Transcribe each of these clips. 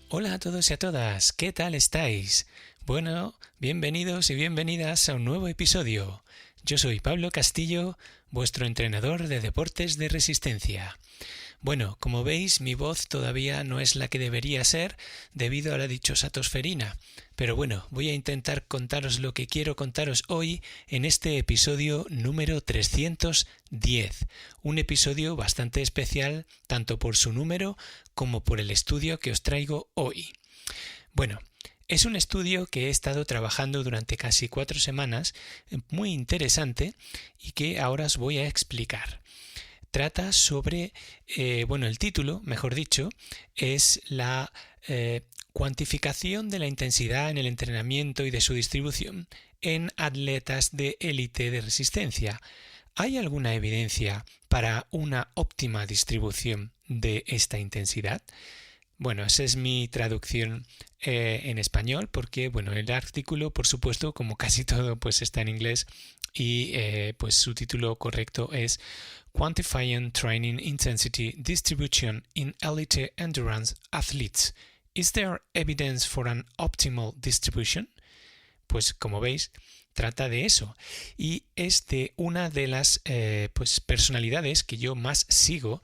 Hola a todos y a todas, ¿qué tal estáis? Bueno, bienvenidos y bienvenidas a un nuevo episodio. Yo soy Pablo Castillo, vuestro entrenador de deportes de resistencia. Bueno, como veis, mi voz todavía no es la que debería ser debido a la dichosa tosferina. Pero bueno, voy a intentar contaros lo que quiero contaros hoy en este episodio número 310. Un episodio bastante especial tanto por su número como por el estudio que os traigo hoy. Bueno, es un estudio que he estado trabajando durante casi 4 semanas, muy interesante y que ahora os voy a explicar. Trata sobre, el título, mejor dicho, es la cuantificación de la intensidad en el entrenamiento y de su distribución en atletas de élite de resistencia. ¿Hay alguna evidencia para una óptima distribución de esta intensidad? Bueno, esa es mi traducción en español porque, el artículo, por supuesto, como casi todo, pues está en inglés y pues su título correcto es Quantifying Training Intensity Distribution in Elite Endurance Athletes. Is there evidence for an optimal distribution? Pues como veis, trata de eso y es de una de las personalidades que yo más sigo,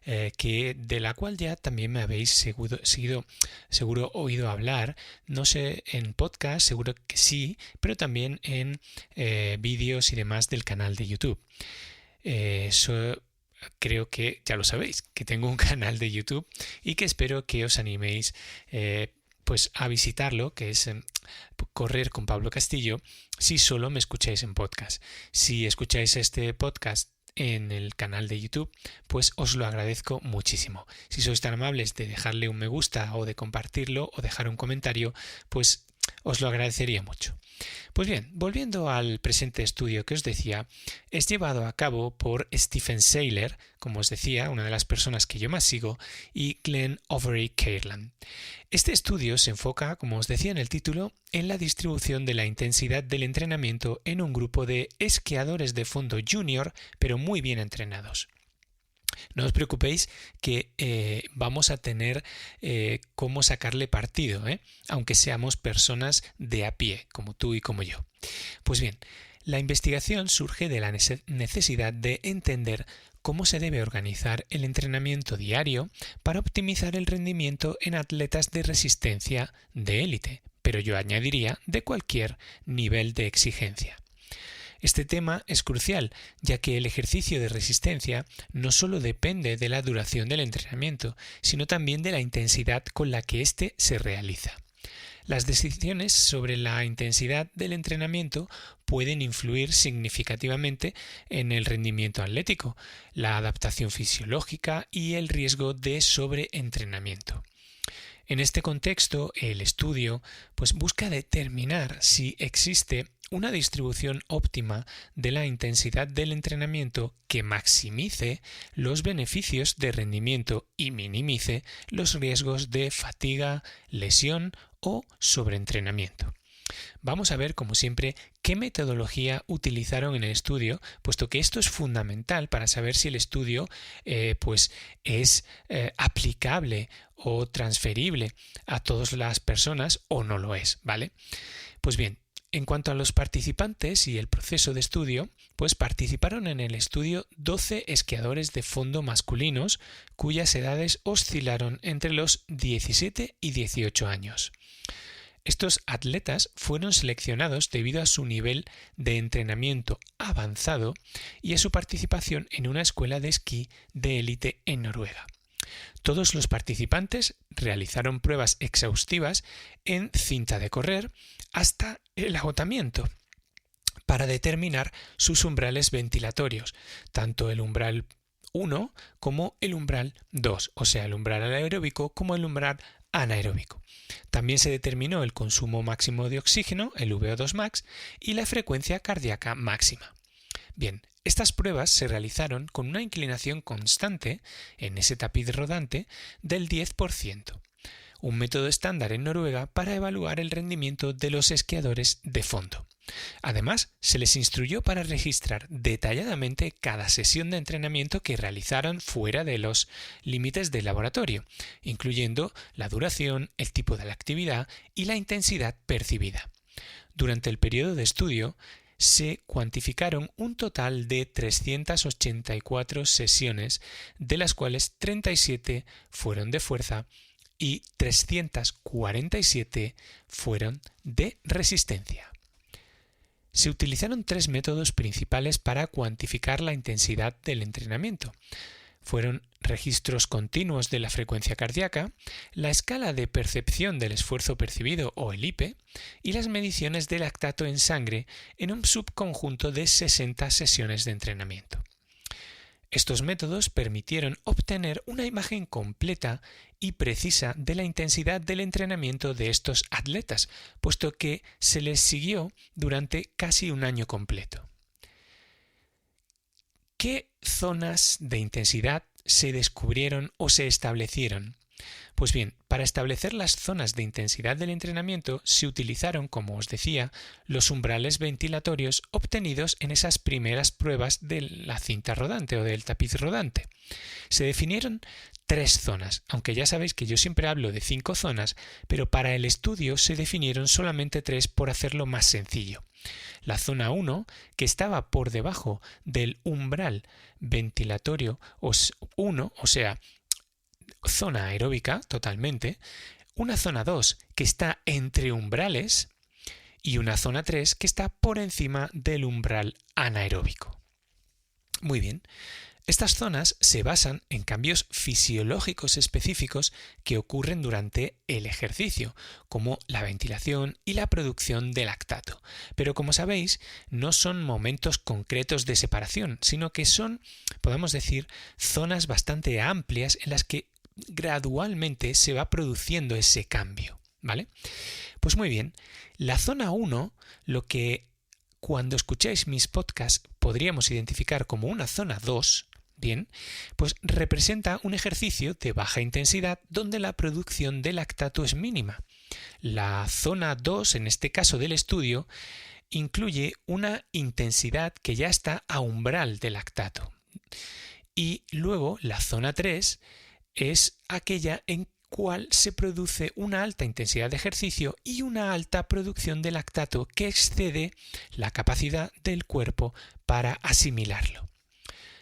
de la cual ya también me habéis seguro oído hablar, no sé, en podcast, seguro que sí, pero también en vídeos y demás del canal de YouTube. Eso creo que ya lo sabéis, que tengo un canal de YouTube y que espero que os animéis a visitarlo, que es Correr con Pablo Castillo, si solo me escucháis en podcast. Si escucháis este podcast en el canal de YouTube, pues os lo agradezco muchísimo. Si sois tan amables de dejarle un me gusta o de compartirlo o dejar un comentario, pues os lo agradecería mucho. Pues bien, volviendo al presente estudio que os decía, es llevado a cabo por Stephen Seiler, como os decía, una de las personas que yo más sigo, y Glenn Overy-Cairlan. Este estudio se enfoca, como os decía en el título, en la distribución de la intensidad del entrenamiento en un grupo de esquiadores de fondo junior, pero muy bien entrenados. No os preocupéis que vamos a tener cómo sacarle partido, aunque seamos personas de a pie, como tú y como yo. Pues bien, la investigación surge de la necesidad de entender cómo se debe organizar el entrenamiento diario para optimizar el rendimiento en atletas de resistencia de élite, pero yo añadiría de cualquier nivel de exigencia. Este tema es crucial, ya que el ejercicio de resistencia no solo depende de la duración del entrenamiento, sino también de la intensidad con la que éste se realiza. Las decisiones sobre la intensidad del entrenamiento pueden influir significativamente en el rendimiento atlético, la adaptación fisiológica y el riesgo de sobreentrenamiento. En este contexto, el estudio busca determinar si existe una distribución óptima de la intensidad del entrenamiento que maximice los beneficios de rendimiento y minimice los riesgos de fatiga, lesión o sobreentrenamiento. Vamos a ver, como siempre, qué metodología utilizaron en el estudio, puesto que esto es fundamental para saber si el estudio es aplicable o transferible a todas las personas o no lo es, ¿vale? Pues bien, en cuanto a los participantes y el proceso de estudio, participaron en el estudio 12 esquiadores de fondo masculinos cuyas edades oscilaron entre los 17 y 18 años. Estos atletas fueron seleccionados debido a su nivel de entrenamiento avanzado y a su participación en una escuela de esquí de élite en Noruega. Todos los participantes realizaron pruebas exhaustivas en cinta de correr hasta el agotamiento para determinar sus umbrales ventilatorios, tanto el umbral 1 como el umbral 2, o sea, el umbral aeróbico como el umbral anaeróbico. También se determinó el consumo máximo de oxígeno, el VO2 max, y la frecuencia cardíaca máxima. Bien, estas pruebas se realizaron con una inclinación constante en ese tapiz rodante del 10%, un método estándar en Noruega para evaluar el rendimiento de los esquiadores de fondo. Además, se les instruyó para registrar detalladamente cada sesión de entrenamiento que realizaron fuera de los límites del laboratorio, incluyendo la duración, el tipo de la actividad y la intensidad percibida. Durante el periodo de estudio, se cuantificaron un total de 384 sesiones, de las cuales 37 fueron de fuerza y 347 fueron de resistencia. Se utilizaron 3 métodos principales para cuantificar la intensidad del entrenamiento. Fueron registros continuos de la frecuencia cardíaca, la escala de percepción del esfuerzo percibido o el IPE y las mediciones de lactato en sangre en un subconjunto de 60 sesiones de entrenamiento. Estos métodos permitieron obtener una imagen completa y precisa de la intensidad del entrenamiento de estos atletas, puesto que se les siguió durante casi un año completo. ¿Qué zonas de intensidad se descubrieron o se establecieron? Pues bien, para establecer las zonas de intensidad del entrenamiento se utilizaron, como os decía, los umbrales ventilatorios obtenidos en esas primeras pruebas de la cinta rodante o del tapiz rodante. Se definieron 3 zonas, aunque ya sabéis que yo siempre hablo de 5 zonas, pero para el estudio se definieron solamente 3 por hacerlo más sencillo. La zona 1, que estaba por debajo del umbral ventilatorio 1, o sea, zona aeróbica totalmente, una zona 2 que está entre umbrales y una zona 3 que está por encima del umbral anaeróbico. Muy bien. Estas zonas se basan en cambios fisiológicos específicos que ocurren durante el ejercicio, como la ventilación y la producción de lactato. Pero como sabéis, no son momentos concretos de separación, sino que son, podemos decir, zonas bastante amplias en las que gradualmente se va produciendo ese cambio, ¿vale? Pues muy bien, la zona 1, lo que cuando escucháis mis podcasts podríamos identificar como una zona 2, bien, pues representa un ejercicio de baja intensidad donde la producción de lactato es mínima. La zona 2, en este caso del estudio, incluye una intensidad que ya está a umbral de lactato. Y luego la zona 3 es aquella en cual se produce una alta intensidad de ejercicio y una alta producción de lactato que excede la capacidad del cuerpo para asimilarlo.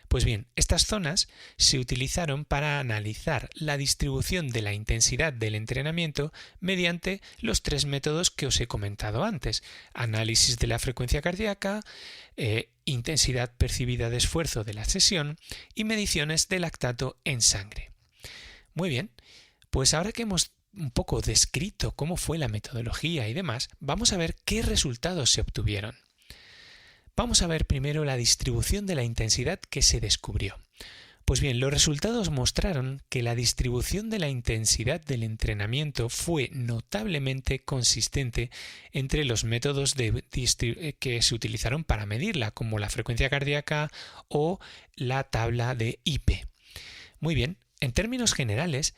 Pues bien, estas zonas se utilizaron para analizar la distribución de la intensidad del entrenamiento mediante los 3 métodos que os he comentado antes: análisis de la frecuencia cardíaca, intensidad percibida de esfuerzo de la sesión y mediciones de lactato en sangre. Muy bien, pues ahora que hemos un poco descrito cómo fue la metodología y demás, vamos a ver qué resultados se obtuvieron. Vamos a ver primero la distribución de la intensidad que se descubrió. Pues bien, los resultados mostraron que la distribución de la intensidad del entrenamiento fue notablemente consistente entre los métodos que se utilizaron para medirla, como la frecuencia cardíaca o la tabla de IPE. Muy bien, en términos generales,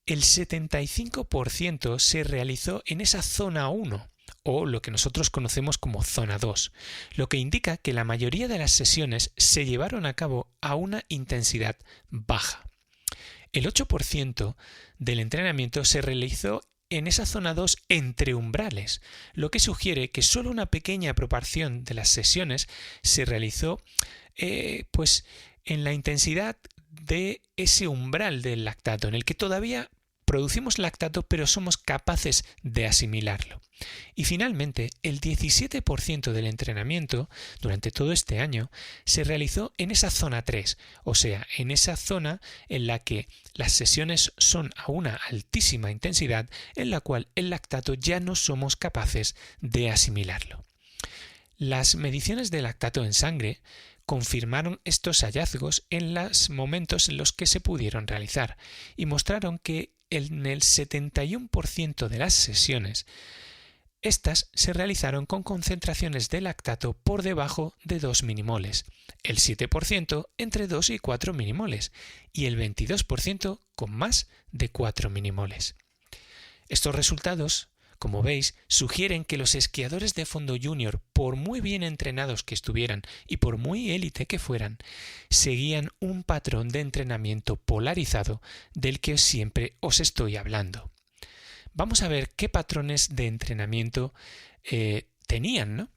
el 75% se realizó en esa zona 1, o lo que nosotros conocemos como zona 2, lo que indica que la mayoría de las sesiones se llevaron a cabo a una intensidad baja. El 8% del entrenamiento se realizó en esa zona 2 entre umbrales, lo que sugiere que solo una pequeña proporción de las sesiones se realizó en la intensidad de ese umbral del lactato, en el que todavía producimos lactato pero somos capaces de asimilarlo. Y finalmente, el 17% del entrenamiento durante todo este año se realizó en esa zona 3, o sea, en esa zona en la que las sesiones son a una altísima intensidad, en la cual el lactato ya no somos capaces de asimilarlo. Las mediciones de lactato en sangre confirmaron estos hallazgos en los momentos en los que se pudieron realizar y mostraron que en el 71% de las sesiones estas se realizaron con concentraciones de lactato por debajo de 2 minimoles, el 7% entre 2 y 4 minimoles y el 22% con más de 4 minimoles. Estos resultados como veis, sugieren que los esquiadores de fondo junior, por muy bien entrenados que estuvieran y por muy élite que fueran, seguían un patrón de entrenamiento polarizado del que siempre os estoy hablando. Vamos a ver qué patrones de entrenamiento tenían, ¿no?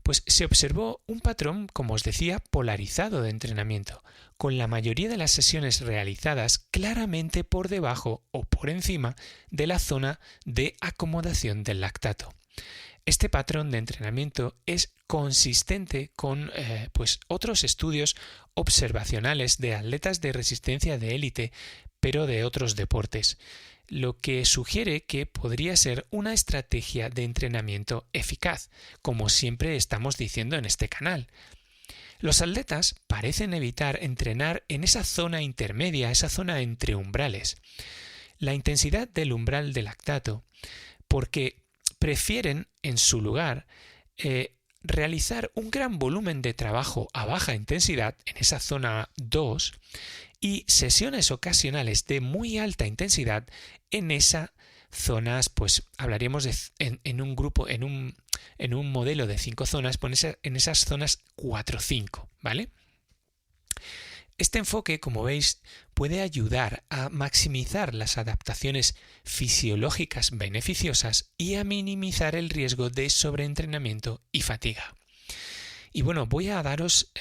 Pues se observó un patrón, como os decía, polarizado de entrenamiento, con la mayoría de las sesiones realizadas claramente por debajo o por encima de la zona de acomodación del lactato. Este patrón de entrenamiento es consistente con otros estudios observacionales de atletas de resistencia de élite, pero de otros deportes, lo que sugiere que podría ser una estrategia de entrenamiento eficaz, como siempre estamos diciendo en este canal. Los atletas parecen evitar entrenar en esa zona intermedia, esa zona entre umbrales. La intensidad del umbral de lactato, porque prefieren en su lugar realizar un gran volumen de trabajo a baja intensidad en esa zona 2 y sesiones ocasionales de muy alta intensidad en esas zonas, pues hablaríamos en un grupo, en un modelo de 5 zonas, pues en esas zonas 4-5, ¿vale? Este enfoque, como veis, puede ayudar a maximizar las adaptaciones fisiológicas beneficiosas y a minimizar el riesgo de sobreentrenamiento y fatiga. Y bueno, voy a daros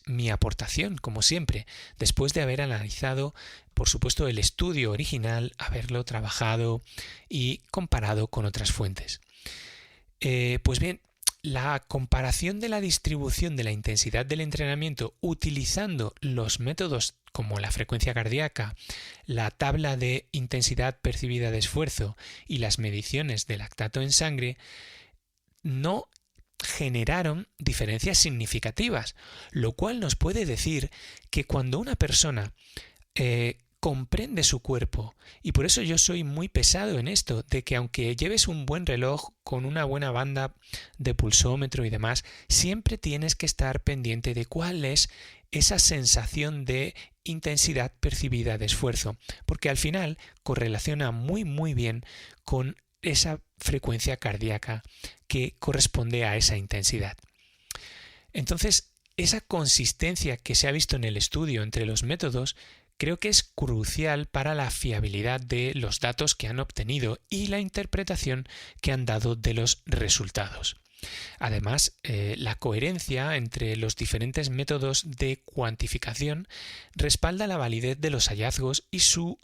mi aportación, como siempre, después de haber analizado, por supuesto, el estudio original, haberlo trabajado y comparado con otras fuentes. Pues bien, la comparación de la distribución de la intensidad del entrenamiento utilizando los métodos como la frecuencia cardíaca, la tabla de intensidad percibida de esfuerzo y las mediciones de lactato en sangre no generaron diferencias significativas, lo cual nos puede decir que cuando una persona comprende su cuerpo, y por eso yo soy muy pesado en esto, de que aunque lleves un buen reloj con una buena banda de pulsómetro y demás, siempre tienes que estar pendiente de cuál es esa sensación de intensidad percibida de esfuerzo, porque al final correlaciona muy bien con esa frecuencia cardíaca que corresponde a esa intensidad. Entonces, esa consistencia que se ha visto en el estudio entre los métodos creo que es crucial para la fiabilidad de los datos que han obtenido y la interpretación que han dado de los resultados. Además, la coherencia entre los diferentes métodos de cuantificación respalda la validez de los hallazgos y su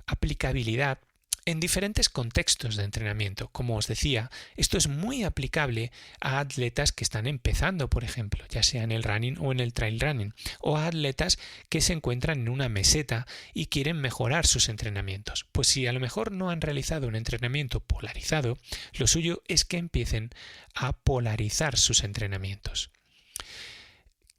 aplicabilidad en diferentes contextos de entrenamiento. Como os decía, esto es muy aplicable a atletas que están empezando, por ejemplo, ya sea en el running o en el trail running, o a atletas que se encuentran en una meseta y quieren mejorar sus entrenamientos. Pues si a lo mejor no han realizado un entrenamiento polarizado, lo suyo es que empiecen a polarizar sus entrenamientos.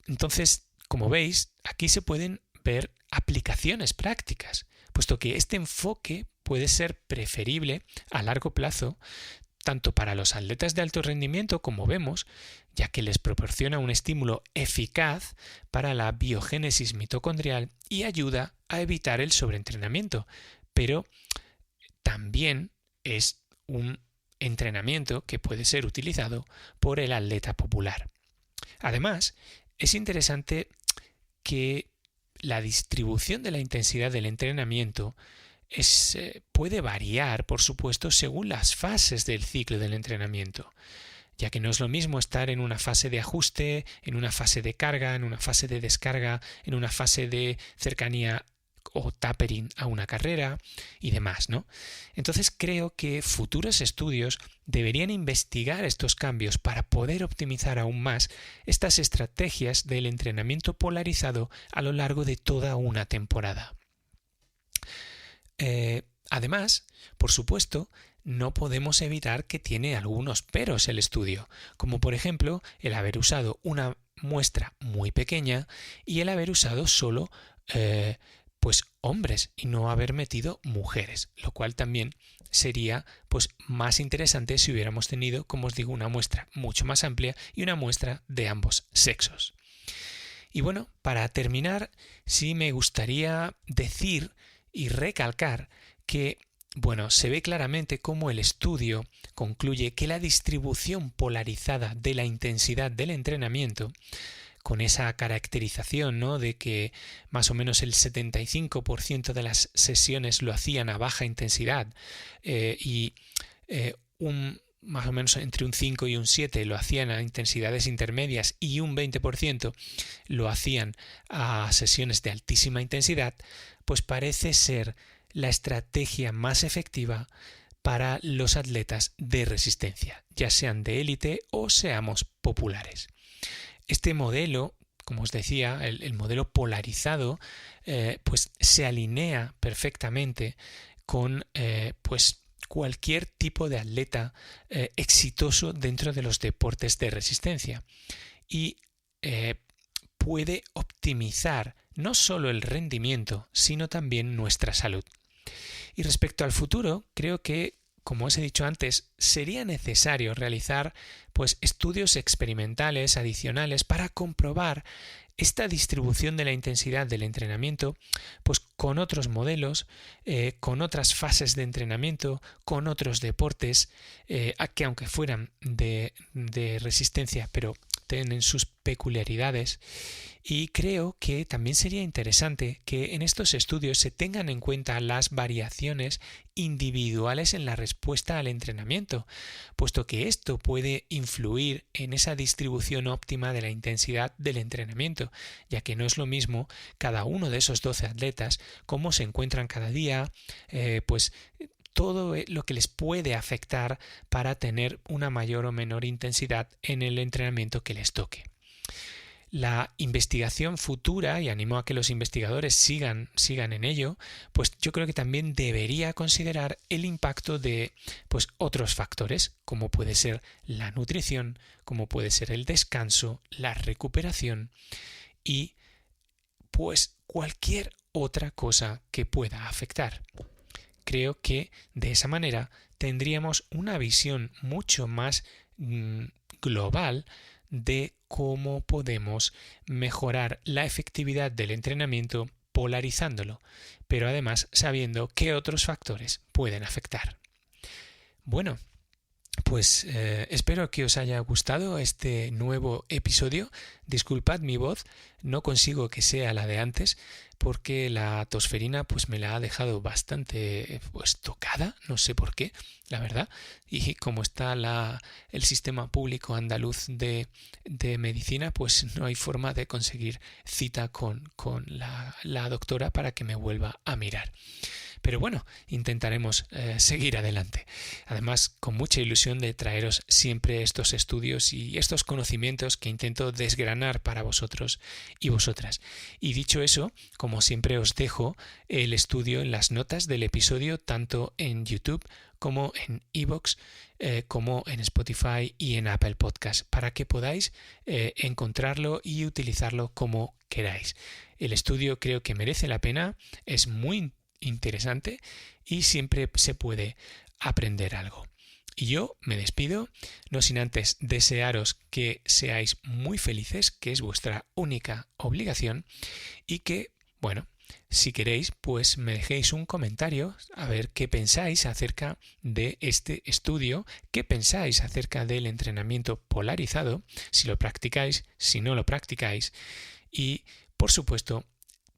Entonces, como veis, aquí se pueden ver aplicaciones prácticas, puesto que este enfoque puede ser preferible a largo plazo tanto para los atletas de alto rendimiento, como vemos, ya que les proporciona un estímulo eficaz para la biogénesis mitocondrial y ayuda a evitar el sobreentrenamiento, pero también es un entrenamiento que puede ser utilizado por el atleta popular. Además, es interesante que la distribución de la intensidad del entrenamiento puede variar, por supuesto, según las fases del ciclo del entrenamiento, ya que no es lo mismo estar en una fase de ajuste, en una fase de carga, en una fase de descarga, en una fase de cercanía o tapering a una carrera y demás, ¿no? Entonces creo que futuros estudios deberían investigar estos cambios para poder optimizar aún más estas estrategias del entrenamiento polarizado a lo largo de toda una temporada. Además, por supuesto, no podemos evitar que tiene algunos peros el estudio, como por ejemplo el haber usado una muestra muy pequeña y el haber usado solo hombres y no haber metido mujeres, lo cual también sería más interesante si hubiéramos tenido, como os digo, una muestra mucho más amplia y una muestra de ambos sexos. Y bueno, para terminar, sí me gustaría decir y recalcar que bueno, se ve claramente cómo el estudio concluye que la distribución polarizada de la intensidad del entrenamiento, con esa caracterización, ¿no?, de que más o menos el 75% de las sesiones lo hacían a baja intensidad y más o menos entre un 5 y un 7 lo hacían a intensidades intermedias y un 20% lo hacían a sesiones de altísima intensidad, pues parece ser la estrategia más efectiva para los atletas de resistencia, ya sean de élite o seamos populares. Este modelo, como os decía, el modelo polarizado, pues se alinea perfectamente con pues cualquier tipo de atleta exitoso dentro de los deportes de resistencia y puede optimizar no solo el rendimiento, sino también nuestra salud. Y respecto al futuro, creo que, como os he dicho antes, sería necesario realizar pues estudios experimentales adicionales para comprobar esta distribución de la intensidad del entrenamiento pues con otros modelos, con otras fases de entrenamiento, con otros deportes que aunque fueran de resistencia, pero tienen sus peculiaridades. Y creo que también sería interesante que en estos estudios se tengan en cuenta las variaciones individuales en la respuesta al entrenamiento, puesto que esto puede influir en esa distribución óptima de la intensidad del entrenamiento, ya que no es lo mismo cada uno de esos 12 atletas, cómo se encuentran cada día, pues todo lo que les puede afectar para tener una mayor o menor intensidad en el entrenamiento que les toque. La investigación futura, y animo a que los investigadores sigan en ello, pues yo creo que también debería considerar el impacto de pues otros factores, como puede ser la nutrición, como puede ser el descanso, la recuperación y pues cualquier otra cosa que pueda afectar. Creo que de esa manera tendríamos una visión mucho más global de cómo podemos mejorar la efectividad del entrenamiento polarizándolo, pero además sabiendo qué otros factores pueden afectar. Bueno, pues espero que os haya gustado este nuevo episodio. Disculpad mi voz, no consigo que sea la de antes porque la tosferina pues me la ha dejado bastante pues tocada, no sé por qué, la verdad, y como está el sistema público andaluz de medicina, pues no hay forma de conseguir cita con la doctora para que me vuelva a mirar. Pero bueno, intentaremos seguir adelante. Además, con mucha ilusión de traeros siempre estos estudios y estos conocimientos que intento desgranar para vosotros y vosotras. Y dicho eso, como siempre os dejo el estudio en las notas del episodio, tanto en YouTube como en iVoox, como en Spotify y en Apple Podcast, para que podáis encontrarlo y utilizarlo como queráis. El estudio creo que merece la pena, es muy interesante y siempre se puede aprender algo. Y yo me despido, no sin antes desearos que seáis muy felices, que es vuestra única obligación, y que, bueno, si queréis, pues me dejéis un comentario a ver qué pensáis acerca de este estudio, qué pensáis acerca del entrenamiento polarizado, si lo practicáis, si no lo practicáis, y por supuesto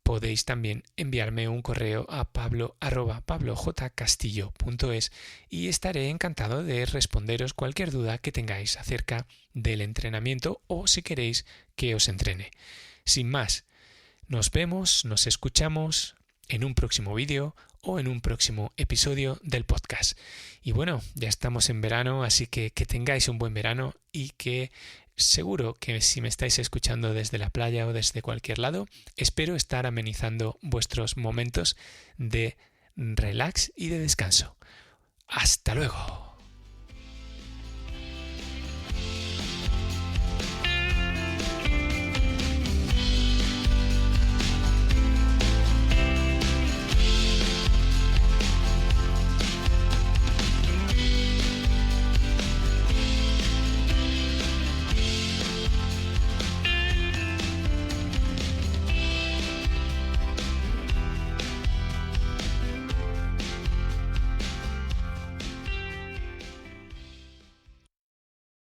podéis también enviarme un correo a pablo@pablojcastillo.es y estaré encantado de responderos cualquier duda que tengáis acerca del entrenamiento o si queréis que os entrene. Sin más, nos vemos, nos escuchamos en un próximo vídeo o en un próximo episodio del podcast. Y bueno, ya estamos en verano, así que tengáis un buen verano y que seguro que si me estáis escuchando desde la playa o desde cualquier lado, espero estar amenizando vuestros momentos de relax y de descanso. ¡Hasta luego!